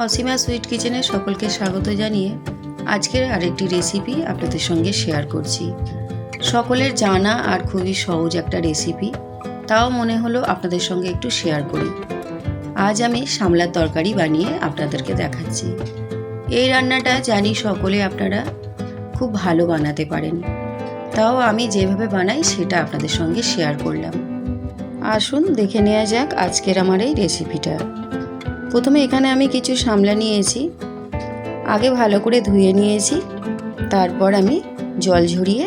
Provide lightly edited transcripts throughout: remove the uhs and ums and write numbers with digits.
Asima sweet কিচেনে সকলকে স্বাগত জানিয়ে আজকের আরেকটি রেসিপি আপনাদের সঙ্গে শেয়ার করছি। সকলের জানা আর খুবই সহজ একটা রেসিপি, তাও মনে হলো আপনাদের সঙ্গে একটু শেয়ার করি। আজ আমি সামলার তরকারি বানিয়ে আপনাদেরকে দেখাচ্ছি। এই রান্নাটা জানি সকলে আপনারা খুব ভালো বানাতে পারেন, তাও আমি যেভাবে বানাই সেটা আপনাদের সঙ্গে শেয়ার করলাম। আসুন দেখে নেওয়া যাক আজকের আমার এই রেসিপিটা। প্রথমে এখানে আমি কিছু সামলা নিয়েছি, আগে ভালো করে ধুয়ে নিয়েছি। তারপর আমি জল ঝরিয়ে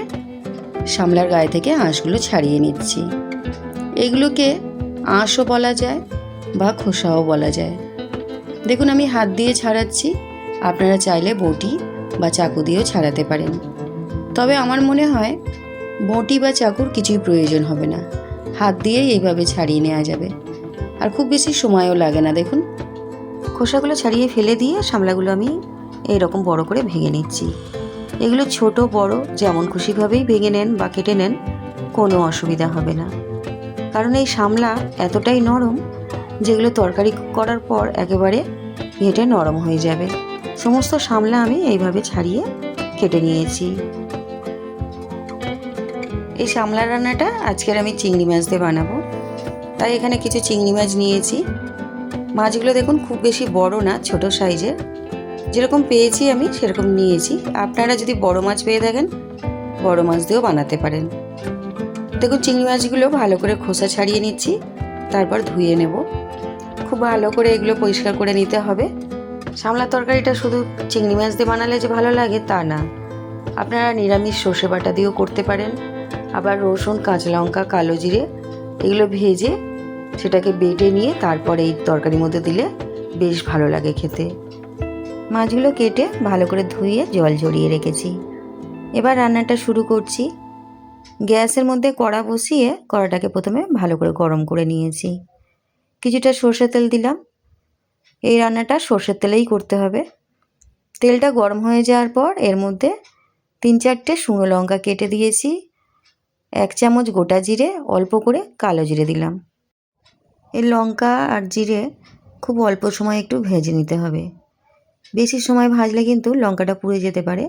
সামলার গায়ে থেকে আঁশগুলো ছাড়িয়ে নিচ্ছি। এগুলোকে আঁশও বলা যায় বা খোসাও বলা যায়। দেখুন আমি হাত দিয়ে ছাড়াচ্ছি, আপনারা চাইলে বটি বা চাকু দিয়েও ছাড়াতে পারেন। তবে আমার মনে হয় বটি বা চাকুর কিছুই প্রয়োজন হবে না, হাত দিয়েই এইভাবে ছাড়িয়ে নেওয়া যাবে, আর খুব বেশি সময়ও লাগে না। দেখুন খোসাগুলো ছাড়িয়ে ফেলে দিয়ে সামলাগুলো আমি এইরকম বড় করে ভেঙে নিচ্ছি। এগুলো ছোট বড় যেমন খুশিভাবেই ভেঙে নেন বা কেটে নেন, কোনো অসুবিধা হবে না। কারণ এই সামলা এতটাই নরম যেগুলো তরকারি করার পর একেবারে ঘেঁটে নরম হয়ে যাবে। সমস্ত সামলা আমি এইভাবে ছাড়িয়ে কেটে নিয়েছি। এই সামলা রান্নাটা আজকের আমি চিংড়ি মাছ দিয়ে বানাবো, তাই এখানে কিছু চিংড়ি মাছ নিয়েছি। মাছগুলো দেখুন খুব বেশি বড় না, ছোট সাইজের, যেরকম পেয়েছি আমি সেরকম নিয়েছি। আপনারা যদি বড় মাছ পেয়ে থাকেন বড় মাছ দিয়েও বানাতে পারেন। দেখুন চিংড়ি মাছগুলো ভালো করে খোসা ছাড়িয়ে নিচ্ছি, তারপর ধুয়ে নেব। খুব ভালো করে এগুলো পরিষ্কার করে নিতে হবে। সামলা তরকারিটা শুধু চিংড়ি মাছ দিয়ে বানালে যে ভালো লাগে তা না, আপনারা নিরামিষ সর্ষে বাটা দিয়েও করতে পারেন। আবার রসুন, কাঁচা লঙ্কা, কালো জিরে এগুলো ভেজে সেটাকে বেটে নিয়ে তারপর এই তরকারির মধ্যে দিলে বেশ ভালো লাগে খেতে। মাছগুলো কেটে ভালো করে ধুয়ে জল ঝরিয়ে রেখেছি। এবার রান্নাটা শুরু করছি। গ্যাসের মধ্যে কড়া বসিয়ে কড়াটাকে প্রথমে ভালো করে গরম করে নিয়েছি। কিছুটা সর্ষের তেল দিলাম। এই রান্নাটা সর্ষের তেলেই করতে হবে। তেলটা গরম হয়ে যাওয়ার পর এর মধ্যে 3-4টে শুকনো লঙ্কা কেটে দিয়েছি, 1 চামচ গোটা জিরে, অল্প করে কালো জিরে দিলাম। এই লঙ্কা আর জিরে খুব অল্প সময় একটু ভেজে নিতে হবে, বেশি সময় ভাজলে কিন্তু লঙ্কাটা পুড়ে যেতে পারে।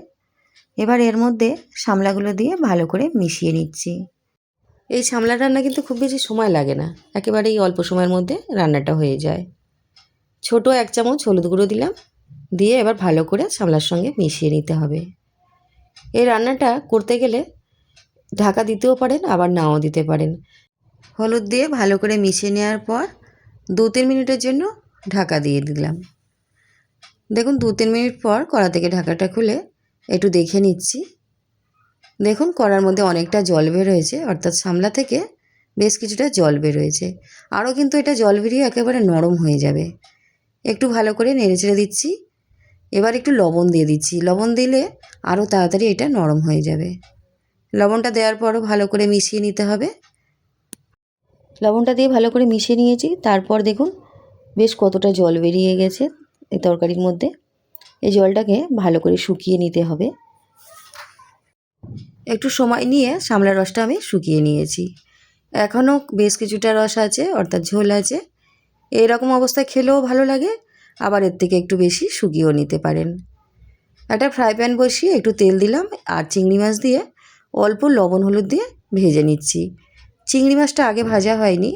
এবার এর মধ্যে সামলাগুলো দিয়ে ভালো করে মিশিয়ে নিচ্ছি। এই সামলা রান্না কিন্তু খুব বেশি সময় লাগে না, একেবারেই অল্প সময়ের মধ্যে রান্নাটা হয়ে যায়। ছোট 1 চামচ হলুদ গুঁড়ো দিলাম, দিয়ে এবার ভালো করে সামলার সঙ্গে মিশিয়ে নিতে হবে। এই রান্নাটা করতে গেলে ঢাকা দিতেও পারেন, আবার নাও দিতে পারেন। হলুদ দিয়ে ভালো করে মিশিয়ে নেওয়ার পর 2-3 মিনিটের জন্য ঢাকা দিয়ে দিলাম। দেখুন 2-3 মিনিট পর কড়া থেকে ঢাকাটা খুলে একটু দেখে নিচ্ছি। দেখুন কড়ার মধ্যে অনেকটা জল বের হয়েছে, অর্থাৎ সামলা থেকে বেশ কিছুটা জল বের হয়েছে। আরও কিন্তু এটা জল বেরিয়ে একেবারে নরম হয়ে যাবে। একটু ভালো করে নেড়েচেড়ে দিচ্ছি। এবার একটু লবণ দিয়ে দিচ্ছি, লবণ দিলে আরও তাড়াতাড়ি এটা নরম হয়ে যাবে। লবণটা দেওয়ার পরও ভালো করে মিশিয়ে নিতে হবে। লবণটা দিয়ে ভালো করে মিশিয়ে নিয়েছি। তারপর দেখুন বেশ কতটা জল বেরিয়ে গেছে এই তরকারির মধ্যে। এই জলটাকে ভালো করে শুকিয়ে নিতে হবে। একটু সময় নিয়ে সামলার রসটা আমি শুকিয়ে নিয়েছি। এখনও বেশ কিছুটা রস আছে, অর্থাৎ ঝোল আছে। এইরকম অবস্থায় খেলেও ভালো লাগে, আবার এর থেকে একটু বেশি শুকিয়েও নিতে পারেন। একটা ফ্রাই প্যান বসিয়ে একটু তেল দিলাম, আর চিংড়ি মাছ দিয়ে অল্প লবণ হলুদ দিয়ে ভেজে নিচ্ছি। চিংড়ি মাছটা আগে ভাজা হয়নি,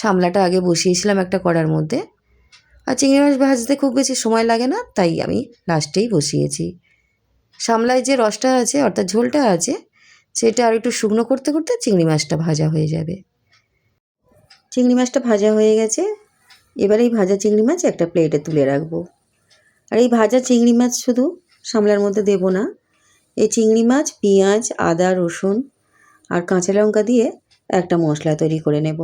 সামলাটা আগে বসিয়েছিলাম একটা কড়ার মধ্যে। আর চিংড়ি মাছ ভাজতে খুব বেশি সময় লাগে না, তাই আমি লাস্টেই বসিয়েছি। সামলায় যে রসটা আছে অর্থাৎ ঝোলটা আছে সেটা আর একটু শুকনো করতে করতে চিংড়ি মাছটা ভাজা হয়ে যাবে। চিংড়ি মাছটা ভাজা হয়ে গেছে। এবার এই ভাজা চিংড়ি মাছ একটা প্লেটে তুলে রাখবো। আর এই ভাজা চিংড়ি মাছ শুধু সামলার মধ্যে দেব না, এই চিংড়ি মাছ, পেঁয়াজ, আদা, রসুন আর কাঁচা লঙ্কা দিয়ে একটা মশলা তৈরি করে নেব।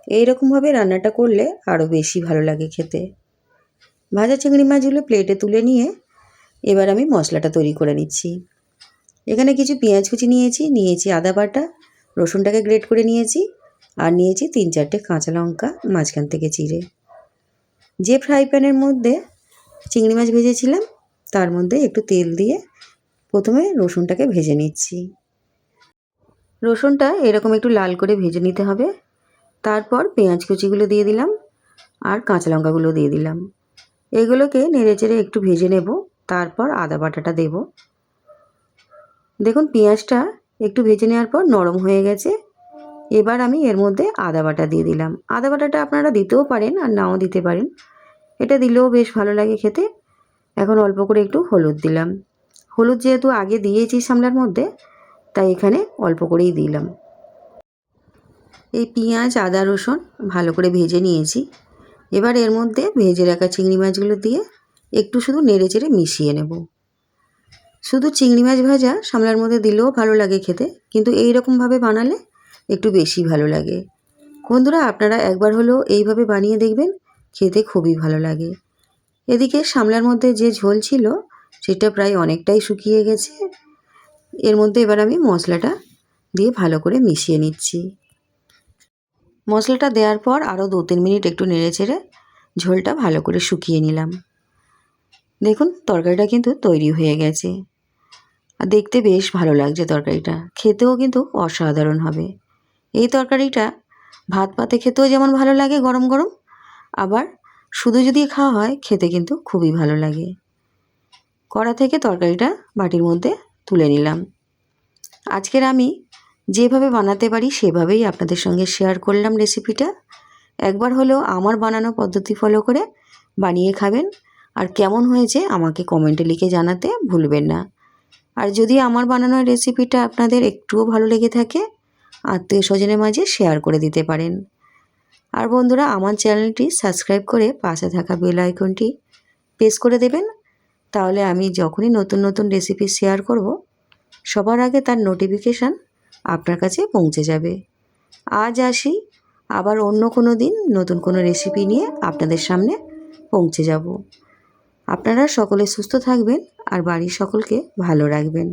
এইরকমভাবে রান্নাটা করলে আরও বেশি ভালো লাগে খেতে। ভাজা চিংড়ি মাছগুলো প্লেটে তুলে নিয়ে এবার আমি মশলাটা তৈরি করে নিচ্ছি। এখানে কিছু পেঁয়াজ কুচি নিয়েছি আদা বাটা, রসুনটাকে গ্রেট করে নিয়েছি, আর নিয়েছি 3-4টে কাঁচা লঙ্কা মাঝখান থেকে চিড়ে। যে ফ্রাই প্যানের মধ্যে চিংড়ি মাছ ভেজেছিলাম তার মধ্যে একটু তেল দিয়ে প্রথমে রসুনটাকে ভেজে নিচ্ছি। রসুনটা এরকম একটু লাল করে ভেজে নিতে হবে। তারপর পেঁয়াজ কুচিগুলো দিয়ে দিলাম আর কাঁচা লঙ্কাগুলো দিয়ে দিলাম। এগুলোকে নেড়েচেড়ে একটু ভেজে নেব, তারপর আদা বাটাটা দেব। দেখুন পেঁয়াজটা একটু ভেজে নেওয়ার পর নরম হয়ে গেছে। এবার আমি এর মধ্যে আদা বাটা দিয়ে দিলাম। আদা বাটাটা আপনারা দিতেও পারেন আর নাও দিতে পারেন, এটা দিলেও বেশ ভালো লাগে খেতে। এখন অল্প করে একটু হলুদ দিলাম। হলুদ যেহেতু আগে দিয়েছি সামলার মধ্যে, তাই এখানে অল্প করেই দিলাম। এই পেঁয়াজ আদা রসুন ভালো করে ভেজে নিয়েছি। এবার এর মধ্যে ভেজে রাখা চিংড়ি মাছগুলো দিয়ে একটু শুধু নেড়েচেড়ে মিশিয়ে নেব। শুধু চিংড়ি মাছ ভাজা সামলার মধ্যে দিলেও ভালো লাগে খেতে, কিন্তু এই রকমভাবে বানালে একটু বেশি ভালো লাগে। বন্ধুরা, আপনারা একবার হলেও এইভাবে বানিয়ে দেখবেন, খেতে খুবই ভালো লাগে। এদিকে সামলার মধ্যে যে ঝোল ছিল সেটা প্রায় অনেকটাই শুকিয়ে গেছে। এর মধ্যে এবার আমি মশলাটা দিয়ে ভালো করে মিশিয়ে নিচ্ছি। মশলাটা দেওয়ার পর আরও 2-3 মিনিট একটু নেড়েচেড়ে ঝোলটা ভালো করে শুকিয়ে নিলাম। দেখুন তরকারিটা কিন্তু তৈরি হয়ে গেছে, আর দেখতে বেশ ভালো লাগছে তরকারিটা, খেতেও কিন্তু অসাধারণ হবে। এই তরকারিটা ভাত পাতে খেতেও যেমন ভালো লাগে গরম গরম, আবার শুধু যদি খাওয়া হয় খেতে কিন্তু খুবই ভালো লাগে। কড়া থেকে তরকারিটা বাটির মধ্যে তুলে নিলাম। আজকের আমি যেভাবে বানাতে পারি সেভাবেই আপনাদের সঙ্গে শেয়ার করলাম রেসিপিটা। একবার হলেও আমার বানানো পদ্ধতি ফলো করে বানিয়ে খাবেন, আর কেমন হয়েছে আমাকে কমেন্টে লিখে জানাতে ভুলবেন না। আর যদি আমার বানানোর রেসিপিটা আপনাদের একটুও ভালো লেগে থাকে, আত্মীয় স্বজনের মাঝে শেয়ার করে দিতে পারেন। আর বন্ধুরা, আমার চ্যানেলটি সাবস্ক্রাইব করে পাশে থাকা বেল আইকনটি প্রেস করে দেবেন, তাহলে আমি যখনই নতুন নতুন রেসিপি শেয়ার করব সবার আগে তার নোটিফিকেশান আপনার কাছে পৌঁছে যাবে। আজ আসি, আবার অন্য কোনো দিন নতুন কোনো রেসিপি নিয়ে আপনাদের সামনে পৌঁছে যাব। আপনারা সকলে সুস্থ থাকবেন আর বাড়ির সকলকে ভালো রাখবেন।